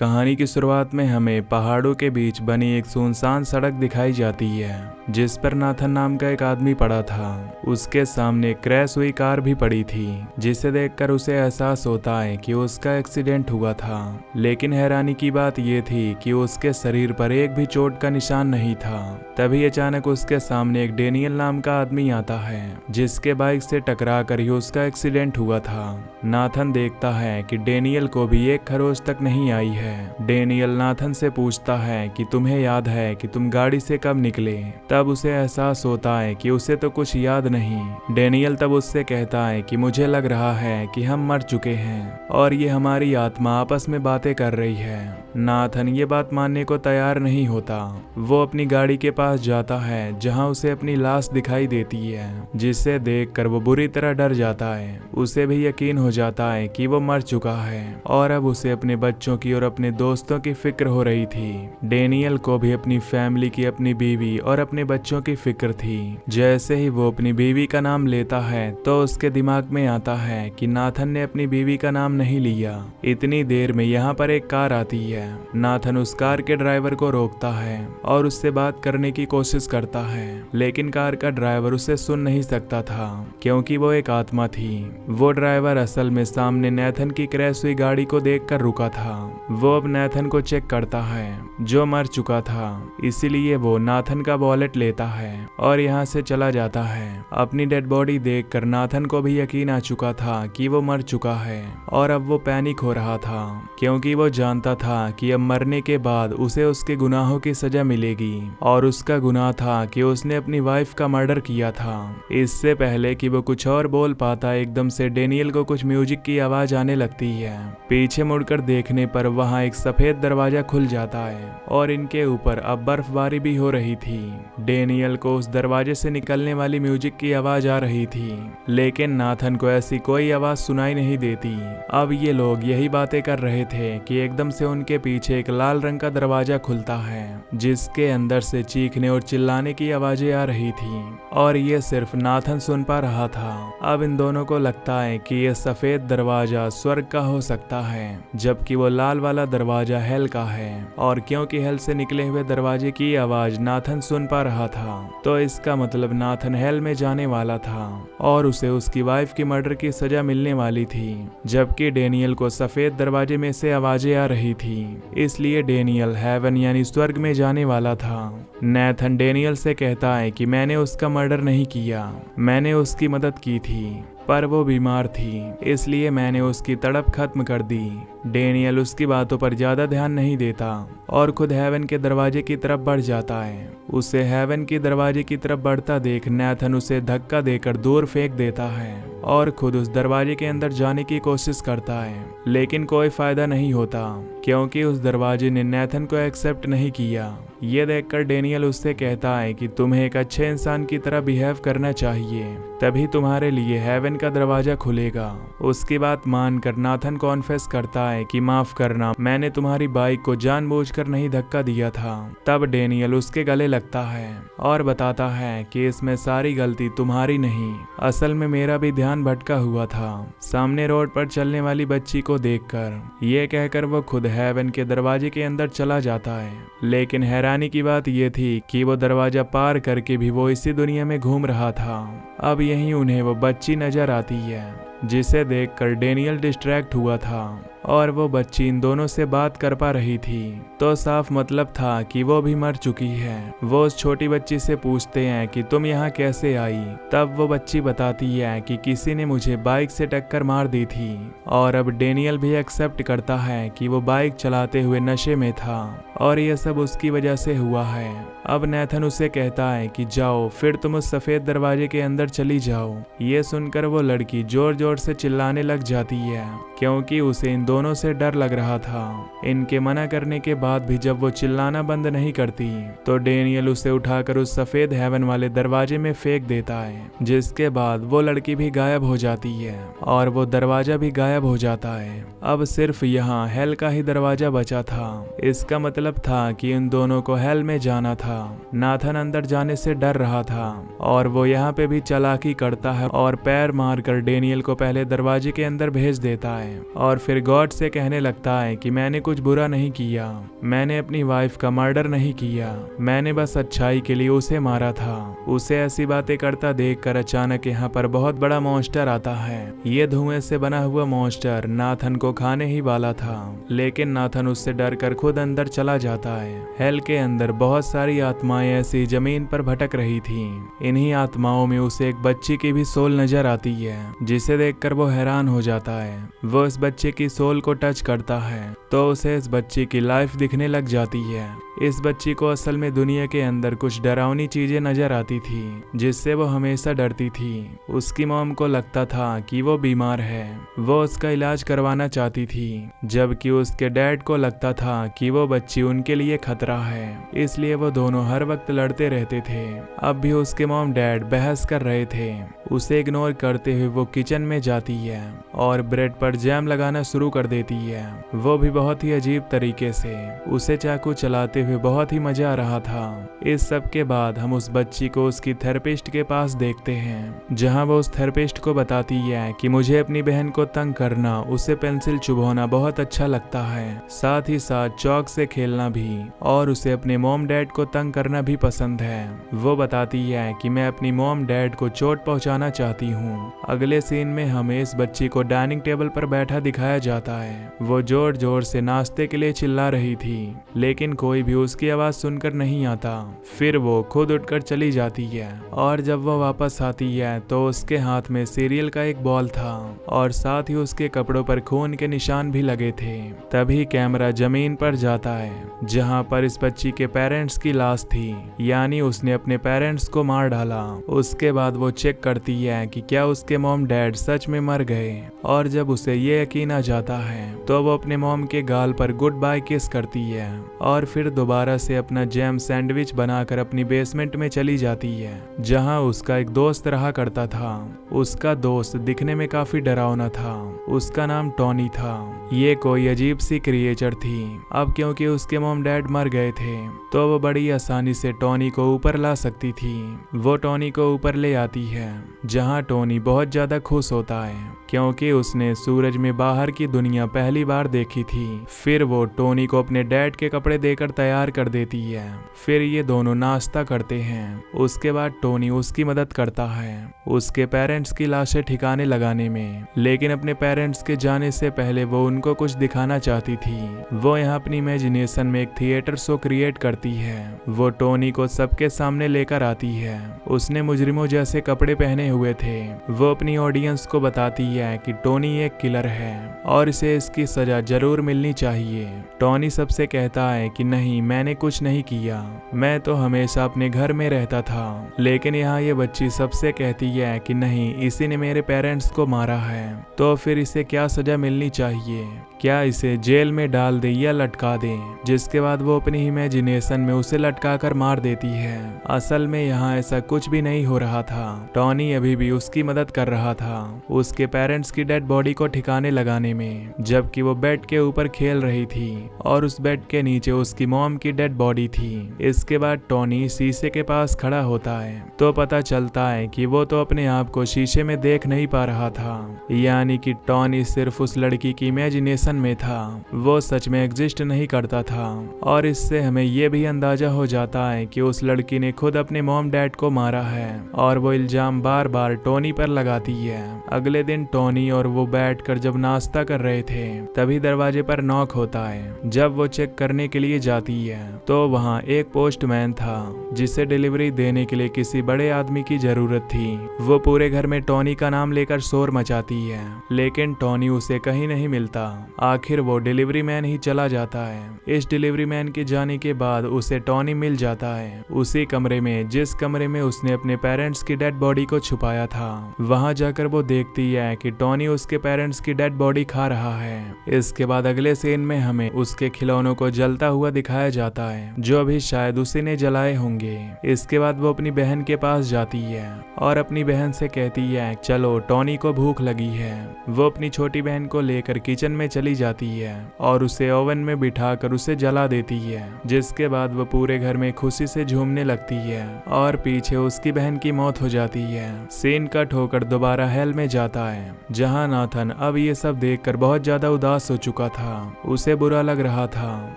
कहानी की शुरुआत में हमें पहाड़ों के बीच बनी एक सुनसान सड़क दिखाई जाती है जिस पर नाथन नाम का एक आदमी पड़ा था। उसके सामने क्रैश हुई कार भी पड़ी थी जिसे देखकर उसे एहसास होता है कि उसका एक्सीडेंट हुआ था। लेकिन हैरानी की बात यह थी कि उसके शरीर पर एक भी चोट का निशान नहीं था। तभी अचानक उसके सामने एक डेनियल नाम का आदमी आता है जिसके बाइक से टकरा कर ही उसका एक्सीडेंट हुआ था। नाथन देखता है कि डेनियल को भी एक खरोच तक नहीं आई है। डेनियल नाथन से पूछता है कि तुम्हें याद है कि तुम गाड़ी से कब निकले। तब उसे एहसास होता है कि उसे तो कुछ याद नहीं। डेनियल तब उससे कहता है कि मुझे लग रहा है कि हम मर चुके हैं और ये हमारी आत्मा आपस में बातें कर रही है। नाथन ये बात मानने को तैयार नहीं होता। वो अपनी गाड़ी के पास जाता है जहां उसे अपनी लाश दिखाई देती है जिसे देखकर वो बुरी तरह डर जाता है। उसे भी यकीन हो जाता है कि वो मर चुका है और अब उसे अपने बच्चों की और अपने दोस्तों की फिक्र हो रही थी। डेनियल को भी अपनी फैमिली की, अपनी बीवी और अपने बच्चों की फिक्र थी। जैसे ही वो अपनी बीवी का नाम लेता है तो उसके दिमाग में आता है कि नाथन ने अपनी बीवी का नाम नहीं लिया। इतनी देर में यहाँ पर एक कार आती है। नाथन उस कार के ड्राइवर को रोकता है और उससे बात करने की कोशिश करता है, लेकिन कार का ड्राइवर उसे सुन नहीं सकता था क्योंकि वो एक आत्मा थी। वो ड्राइवर असल में सामने नाथन की क्रैश हुई गाड़ी को देखकर रुका था। वो अब नाथन को चेक करता है जो मर चुका था, इसीलिए वो नाथन का वॉलेट लेता है और यहाँ से चला जाता है। अपनी डेड बॉडी देखकर नाथन को भी यकीन आ चुका था कि वो मर चुका है और अब वो पैनिक हो रहा था क्योंकि वो जानता था कि अब मरने के बाद उसे उसके गुनाहों की सजा मिलेगी और उसका गुनाह था कि उसने अपनी वाइफ का मर्डर किया था। इससे पहले कि वो कुछ और बोल पाता एकदम से डेनियल को कुछ म्यूजिक की आवाज आने लगती है। पीछे मुड़कर देखने पर वहां एक सफेद दरवाजा खुल जाता है और इनके ऊपर अब बर्फबारी भी हो रही थी। डेनियल को उस दरवाजे से निकलने वाली म्यूजिक की आवाज आ रही थी, लेकिन नाथन को ऐसी कोई आवाज सुनाई नहीं देती। अब ये लोग यही बातें कर रहे थे कि एकदम से उनके पीछे एक लाल रंग का दरवाजा खुलता है जिसके अंदर से चीखने और चिल्लाने की आवाजें आ रही थी और ये सिर्फ नाथन सुन पा रहा था। अब इन दोनों को लगता है कि ये सफेद दरवाजा स्वर्ग का हो सकता है जबकि वो लाल वाला दरवाजा हेल का है। और क्योंकि हेल से निकले हुए दरवाजे की आवाज नाथन सुन पा रहा था तो इसका मतलब नाथन हेल में जाने वाला था और उसे उसकी वाइफ की मर्डर की सजा मिलने वाली थी। जबकि डेनियल को सफेद दरवाजे में से आवाजें आ रही थी, इसलिए डेनियल हेवन यानी स्वर्ग में जाने वाला था। नाथन डेनियल से कहता है कि मैंने उसका मर्डर नहीं किया, मैंने उसकी मदद की थी पर वो बीमार थी इसलिए मैंने उसकी तड़प खत्म कर दी। डेनियल उसकी बातों पर ज्यादा ध्यान नहीं देता और खुद हेवन के दरवाजे की तरफ बढ़ जाता है। उसे हेवन की दरवाजे की तरफ बढ़ता देख नाथन उसे धक्का देकर दूर फेंक देता है और खुद उस दरवाजे के अंदर जाने की कोशिश करता है, लेकिन कोई फायदा नहीं होता क्योंकि उस दरवाजे ने नाथन को एक्सेप्ट नहीं किया। ये देखकर डेनियल उससे कहता है कि तुम्हें एक अच्छे इंसान की तरह बिहेव करना चाहिए, तभी तुम्हारे लिए हेवन का दरवाजा खुलेगा। उसकी बात मानकर नाथन कॉन्फेस करता है कि माफ करना, मैंने तुम्हारी बाइक को जानबूझकर नहीं धक्का दिया था। तब डेनियल उसके गले लगता है और बताता है कि इसमें सारी गलती तुम्हारी नहीं, असल में मेरा भी ध्यान भटका हुआ था सामने रोड पर चलने वाली बच्ची को देखकर। ये कहकर वो खुद हेवन के दरवाजे के अंदर चला जाता है, लेकिन हैरानी की बात यह थी कि वो दरवाजा पार करके भी वो इसी दुनिया में घूम रहा था। अब यहीं उन्हें वो बच्ची नजर आती है जिसे देखकर डेनियल डिस्ट्रैक्ट हुआ था और वो बच्ची इन दोनों से बात कर पा रही थी, तो साफ मतलब था कि वो भी मर चुकी है। वो उस छोटी बच्ची से पूछते हैं कि तुम यहाँ कैसे आई। तब वो बच्ची बताती है कि किसी ने मुझे बाइक से टक्कर मार दी थी और अब डेनियल भी एक्सेप्ट करता है कि वो बाइक चलाते हुए नशे में था और ये सब उसकी वजह से हुआ है। अब नाथन उसे कहता है कि जाओ फिर तुम उस सफेद दरवाजे के अंदर चली जाओ। ये सुनकर वो लड़की जोर जोर से चिल्लाने लग जाती है क्योंकि उसे इन दोनों से डर लग रहा था। इनके मना करने के बाद भी जब वो चिल्लाना बंद नहीं करती तो डेनियल उसे उठाकर उस सफेद हेवन वाले दरवाजे में फेंक देता है, जिसके बाद वो लड़की भी गायब हो जाती है और वो दरवाजा भी गायब हो जाता है। अब सिर्फ यहाँ हेल का ही दरवाजा बचा था। इसका मतलब था कि इन दोनों को हेल में जाना था। नाथन अंदर जाने से डर रहा था और वो यहाँ पे भी चालाकी करता है और पैर मारकर डेनियल को पहले दरवाजे के अंदर भेज देता है और फिर गौर जॉर्ज से कहने लगता है कि मैंने कुछ बुरा नहीं किया, मैंने अपनी वाइफ का मर्डर नहीं किया, मैंने बस अच्छाई के लिए उसे मारा था। उसे ऐसी बातें करता देखकर अचानक यहाँ पर बहुत बड़ा मॉन्स्टर आता है। ये धुएं से बना हुआ मॉन्स्टर नाथन को खाने ही वाला था, लेकिन नाथन उससे डरकर खुद अंदर चला जाता है। हेल के अंदर बहुत सारी आत्माएं ऐसी जमीन पर भटक रही थी। इन्हीं आत्माओं में उसे एक बच्ची की भी सोल नजर आती है, जिसे देखकर वो हैरान हो जाता है। वो इस बच्चे की सोल को टच करता है तो उसे इस बच्ची की लाइफ दिखने लग जाती है। इस बच्ची को असल में दुनिया के अंदर कुछ डरावनी चीजें नजर आती थी, जिससे वो हमेशा डरती थी। उसकी मॉम को लगता था कि वो बीमार है, वो उसका इलाज करवाना चाहती थी, जबकि उसके डैड को लगता था कि वो बच्ची उनके लिए खतरा है, इसलिए वो दोनों हर वक्त लड़ते रहते थे। अब भी उसके मॉम डैड बहस कर रहे थे। उसे इग्नोर करते हुए वो किचन में जाती है और ब्रेड पर जैम लगाना शुरू कर देती है, वो भी बहुत ही अजीब तरीके से। उसे चाकू चलाते हुए बहुत ही मजा आ रहा था। इस सब के बाद हम उस बच्ची को उसकी थेरेपिस्ट के पास देखते हैं, जहां वो उस थेरेपिस्ट को बताती है कि मुझे अपनी बहन को तंग करना, उसे पेंसिल चुभोना बहुत अच्छा लगता है, साथ ही साथ चौक से खेलना भी, और उसे अपने मॉम डैड को तंग करना भी पसंद है। वो बताती है कि मैं अपनी मॉम डैड को चोट पहुंचाना चाहती हूँ। अगले सीन में हमें इस बच्ची को डाइनिंग टेबल पर बैठा दिखाया जाता है। वो जोर जोर से नाश्ते के लिए चिल्ला रही थी, लेकिन कोई भी उसकी आवाज सुनकर नहीं आता। फिर वो खुद उठकर चली जाती है, और जब वो वापस आती है तो उसके हाथ में सीरियल का एक बॉल था, और साथ ही उसके कपड़ों पर खून के निशान भी लगे थे। तभी कैमरा जमीन पर जाता है, जहाँ पर इस बच्ची के पेरेंट्स की लाश थी, यानी उसने अपने पेरेंट्स को मार डाला। उसके बाद वो चेक करती है कि क्या उसके मॉम डैड सच में मर गए, और जब उसे ये यकीन आ जाता है तो वो अपने मॉम के गाल पर गुड बाय किस करती है, और फिर दोबारा से अपना जैम सैंडविच बनाकर अपनी बेसमेंट में चली जाती है, जहां उसका एक दोस्त रहा करता था। उसका दोस्त दिखने में काफी डरावना था, उसका नाम टॉनी था। ये कोई अजीब सी क्रिएचर थी। अब क्योंकि उसके मॉम डैड मर गए थे तो वो बड़ी आसानी से टॉनी को ऊपर ला सकती थी। वो टॉनी को ऊपर ले आती है, जहां टॉनी बहुत ज्यादा खुश होता है क्योंकि उसने सूरज में बाहर की दुनिया पहली बार देखी थी। फिर वो टोनी को अपने डैड के कपड़े देकर तैयार कर देती है। फिर ये दोनों नाश्ता करते हैं। उसके बाद टोनी उसकी मदद करता है उसके पेरेंट्स की लाशें ठिकाने लगाने में, लेकिन अपने पेरेंट्स के जाने से पहले वो उनको कुछ दिखाना चाहती थी। वो यहाँ अपनी इमेजिनेशन में एक थिएटर शो क्रिएट करती है। वो टोनी को सबके सामने लेकर आती है। उसने मुजरिमों जैसे कपड़े पहने हुए थे। वो अपनी ऑडियंस को बताती है कि टोनी एक किलर है और इसे इसकी सजा जरूर मिलनी चाहिए। टोनी सबसे कहता है कि नहीं, मैंने कुछ नहीं किया, मैं तो हमेशा अपने घर में रहता था। लेकिन यहाँ ये बच्ची सबसे कहती है कि नहीं, इसी ने मेरे पेरेंट्स को मारा है, तो फिर इसे क्या सजा मिलनी चाहिए, क्या इसे जेल में डाल दे या लटका दे। जिसके बाद वो अपनी इमेजिनेशन में उसे लटका कर मार देती है। असल में यहाँ ऐसा कुछ भी नहीं हो रहा था। टॉनी अभी भी उसकी मदद कर रहा था उसके पेरेंट्स की डेड बॉडी को ठिकाने लगाने में, जबकि वो बेड के ऊपर खेल रही थी और उस बेड के नीचे उसकी मॉम की डेड बॉडी थी। इसके बाद टॉनी शीशे के पास खड़ा होता है तो पता चलता है कि वो तो अपने आप को शीशे में देख नहीं पा रहा था, यानी कि टॉनी सिर्फ उस लड़की की इमेजिनेशन में था, वो सच में एग्जिस्ट नहीं करता था। और इससे हमें यह भी अंदाजा हो जाता है कि उस लड़की ने खुद अपने मॉम डैड को मारा है और वो इल्जाम बार बार टोनी पर लगाती है। अगले दिन टोनी और वो बैठकर जब नाश्ता कर रहे थे तभी दरवाजे पर नॉक होता है। जब वो चेक करने के लिए जाती है तो वहाँ एक पोस्टमैन था जिसे डिलीवरी देने के लिए किसी बड़े आदमी की जरूरत थी। वो पूरे घर में टोनी का नाम लेकर शोर मचाती है, लेकिन टोनी उसे कहीं नहीं मिलता। आखिर वो डिलीवरी मैन ही चला जाता है। इस डिलीवरी मैन के जाने के बाद उसे टॉनी मिल जाता है उसी कमरे में जिस कमरे में उसने अपने पेरेंट्स की डेड बॉडी को छुपाया था। वहां जाकर वो देखती है कि टॉनी उसके पेरेंट्स की डेड बॉडी खा रहा है। इसके बाद अगले सीन में हमें उसके खिलौनों को जलता हुआ दिखाया जाता है, जो अभी शायद उसी ने जलाए होंगे। इसके बाद वो अपनी बहन के पास जाती है और अपनी बहन से कहती है चलो, टॉनी को भूख लगी है। वो अपनी छोटी बहन को लेकर किचन में चली जाती है और उसे ओवन में बिठाकर उसे उसे जला देती है, जिसके बाद वो पूरे घर में खुशी से झूमने लगती है और पीछे उसकी बहन की मौत हो जाती है। सीन कट होकर दोबारा हेल में जाता है, जहां नाथन अब ये सब देखकर बहुत ज्यादा उदास हो चुका था। उसे बुरा लग रहा था,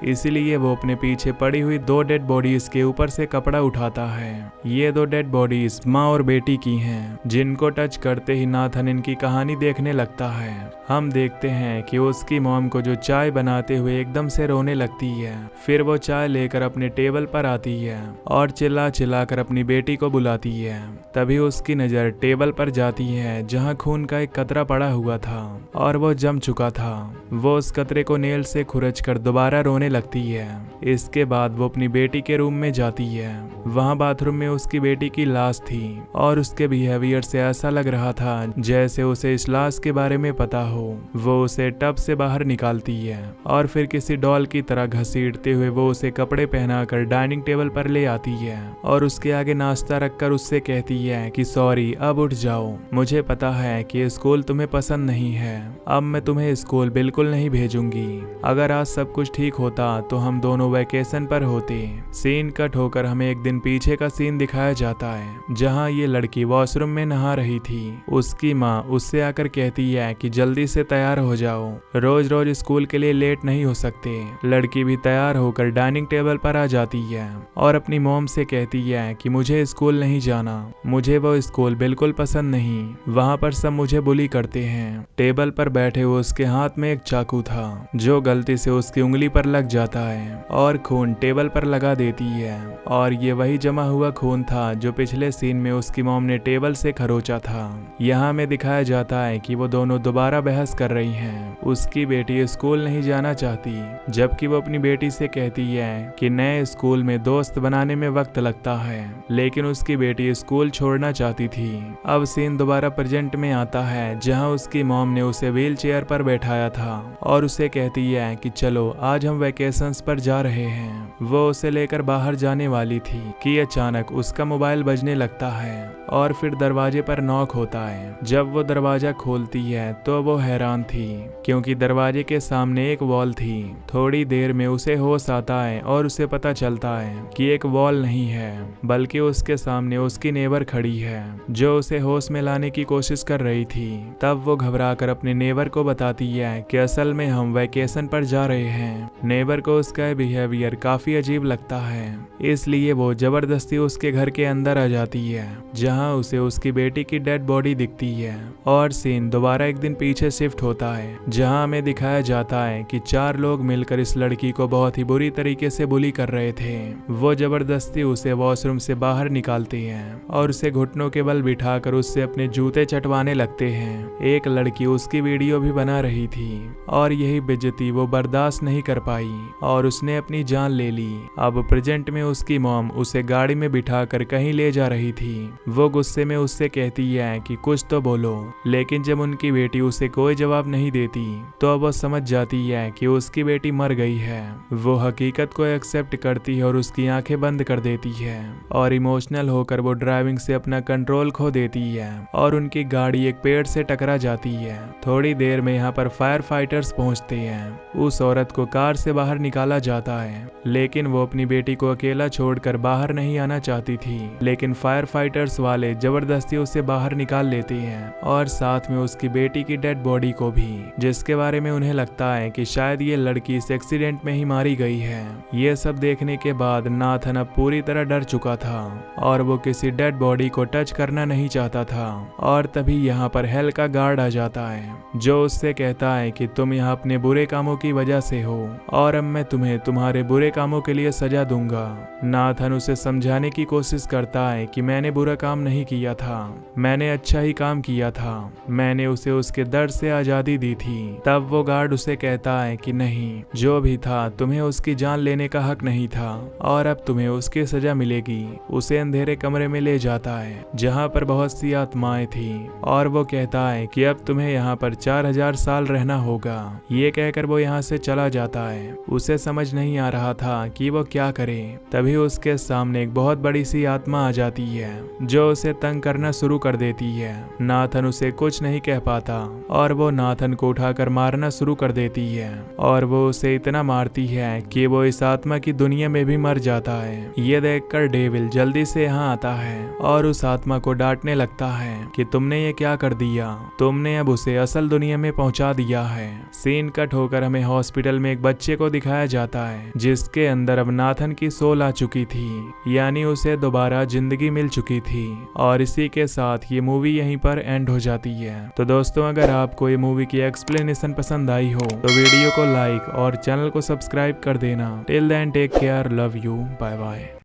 इसीलिए वो अपने पीछे पड़ी हुई 2 डेड बॉडीज के ऊपर से कपड़ा उठाता है। ये 2 डेड बॉडीज माँ और बेटी की हैं, जिनको टच करते ही नाथन इनकी कहानी देखने लगता है। हम देखते हैं कि उसकी मॉम को जो चाय बनाते हुए एकदम से रोने लगती है। फिर वो चाय लेकर अपने टेबल पर आती है और चिल्ला चिल्ला कर अपनी बेटी को बुलाती है। तभी उसकी नज़र टेबल पर जाती है, जहां खून का एक कतरा पड़ा हुआ था और वो जम चुका था। वो उस कतरे को नेल से खुरच कर दोबारा रोने लगती है। इसके बाद वो अपनी बेटी के रूम में जाती है। वहां बाथरूम में उसकी बेटी की लाश थी और उसके बिहेवियर से ऐसा लग रहा था जैसे उसे इस लाश के बारे में पता हो। वो उसे टब से बाहर निकालती है और फिर किसी डॉल की तरह घसीटते हुए वो उसे कपड़े पहनाकर डाइनिंग टेबल पर ले आती है और उसके आगे नाश्ता रखकर उससे कहती है कि सॉरी, अब उठ जाओ। मुझे पता है कि स्कूल तुम्हें पसंद नहीं है। अब मैं तुम्हें स्कूल बिल्कुल नहीं भेजूंगी। अगर आज सब कुछ ठीक होता तो हम दोनों वैकेशन पर होते। सीन कट होकर हमें एक दिन पीछे का सीन दिखाया जाता है, जहां ये लड़की वॉशरूम में नहा रही थी। उसकी माँ उससे आकर कहती है कि जल्दी से तैयार हो जाओ, रोज रोज स्कूल के लिए लेट नहीं हो सकते। लड़की भी तैयार होकर डाइनिंग टेबल पर आ जाती है और अपनी मॉम से कहती है कि मुझे स्कूल नहीं जाना, मुझे वो स्कूल बिल्कुल पसंद नहीं, वहाँ पर सब मुझे बुली करते हैं। टेबल पर बैठे हुए उसके हाथ में एक चाकू था, जो गलती से उसकी उंगली पर लग जाता है और खून टेबल पर लगा देती है। और ये वही जमा हुआ खून था जो पिछले सीन में उसकी मॉम ने टेबल से खरोचा था। यहाँ में दिखाया जाता है कि वो दोनों दोबारा बहस कर रही हैं। उसकी बेटी स्कूल नहीं जाना चाहती, जबकि वो अपनी बेटी से कहती है कि नए स्कूल में दोस्त बनाने में वक्त लगता है, लेकिन उसकी बेटी स्कूल छोड़ना चाहती थी। अब सीन दोबारा प्रेजेंट में आता है, जहां उसकी मॉम ने उसे व्हील चेयर पर बैठाया था और उसे कहती है कि चलो आज हम वैकेशंस पर जा रहे हैं। वो उसे लेकर बाहर जाने वाली थी कि अचानक उसका मोबाइल बजने लगता है और फिर दरवाजे पर नॉक होता है। जब वो दरवाजा खोलती है तो वो हैरान थी, क्योंकि दरवाजे के सामने एक वॉल थी। थोड़ी देर में उसे होश आता है और उसे पता चलता है कि एक वॉल नहीं है, बल्कि उसके सामने उसकी नेबर खड़ी है, जो उसे होश में लाने की कोशिश कर रही थी। तब वो घबराकर अपने नेबर को बताती है कि असल में हम वैकेशन पर जा रहे हैं। नेबर को उसका बिहेवियर काफी अजीब लगता है, इसलिए वो जबरदस्ती उसके घर के अंदर आ जाती है, जहां उसे उसकी बेटी की डेड बॉडी दिखती है। और सीन दोबारा एक दिन पीछे शिफ्ट होता है, जहां हमें दिखाया जाता है कि 4 लोग मिलकर इस लड़की को बहुत ही बुरी तरीके से बुली कर रहे थे। वो जबरदस्ती उसे वॉशरूम से बाहर निकालते हैं और उसे घुटनों के बल बिठाकर उससे अपने जूते चटवाने लगते हैं। एक लड़की उसकी वीडियो भी बना रही थी और यही बेइज्जती वो बर्दाश्त नहीं कर पाई और उसने अपनी जान ले ली। अब प्रेजेंट में उसकी मॉम उसे गाड़ी में बिठाकर कहीं ले जा रही थी। वो गुस्से में उससे कहती है कि कुछ तो बोलो, लेकिन जब उनकी बेटी उसे कोई जवाब नहीं देती तो वो समझ जाती है कि उसकी बेटी मर गई है। वो हकीकत को एक्सेप्ट करती है और उसकी आंखें बंद कर देती है और इमोशनल होकर वो ड्राइविंग से अपना कंट्रोल खो देती है और उनकी गाड़ी एक पेड़ से टकरा जाती है। थोड़ी देर में यहाँ पर फायर फाइटर्स पहुंचते हैं। उस औरत को कार से बाहर निकाला जाता है, लेकिन वो अपनी बेटी को अकेला छोड़कर बाहर नहीं आना चाहती थी। लेकिन फायर फाइटर्स वाले जबरदस्ती उसे बाहर निकाल लेते हैं और साथ में उसकी बेटी की डेड बॉडी को भी, जिसके बारे में उन्हें लगता है कि शायद ये लड़की इस एक्सीडेंट में ही मारी गई है। ये सब देखने के बाद नाथन अब पूरी तरह डर चुका था और वो किसी डेड बॉडी को टच करना नहीं चाहता था। और तभी यहाँ पर हेल का गार्ड आ जाता है, जो उससे कहता है कि तुम यहाँ अपने बुरे कामों की वजह से हो और अब मैं तुम्हें तुम्हारे बुरे कामों के लिए सजा दूंगा। नाथन उसे समझाने की कोशिश करता है कि मैंने बुरा काम नहीं किया था, मैंने अच्छा ही काम किया था, मैंने उसे उसके दर्द से आजादी दी थी। तब वो गार्ड उसे कहता है कि नहीं, जो भी था तुम्हें उसकी जान लेने का हक नहीं था और अब तुम्हें उसकी सजा मिलेगी। उसे अंधेरे कमरे में ले जाता है, जहाँ पर बहुत सी आत्माएं थी और वो कहता है कि अब तुम्हें यहाँ पर 4000 साल रहना होगा। ये कहकर वो यहाँ से चला जाता है। उसे समझ नहीं आ रहा था कि वो क्या करे। तभी उसके सामने एक बहुत बड़ी सी आत्मा आ जाती है, जो उसे तंग करना शुरू कर देती है। नाथन उसे कुछ नहीं कह पाता और वो नाथन को उठाकर मारना शुरू कर देती है और वो उसे इतना मार मारती है कि वो इस आत्मा की दुनिया में भी मर जाता है। ये देखकर डेविल जल्दी से यहाँ आता है और उस आत्मा को डांटने लगता है कि तुमने ये क्या कर दिया, तुमने अब उसे असल दुनिया में पहुंचा दिया है। सीन कट होकर हमें हॉस्पिटल में एक बच्चे को दिखाया जाता है जिसके अंदर अब नाथन की सोल आ चुकी थी, यानी उसे दोबारा जिंदगी मिल चुकी थी। और इसी के साथ ये मूवी यहीं पर एंड हो जाती है। तो दोस्तों, अगर आपको ये मूवी की एक्सप्लेनेशन पसंद आई हो तो वीडियो को लाइक और चैनल को सब्सक्राइब कर देना। Till then take care, love you, bye bye.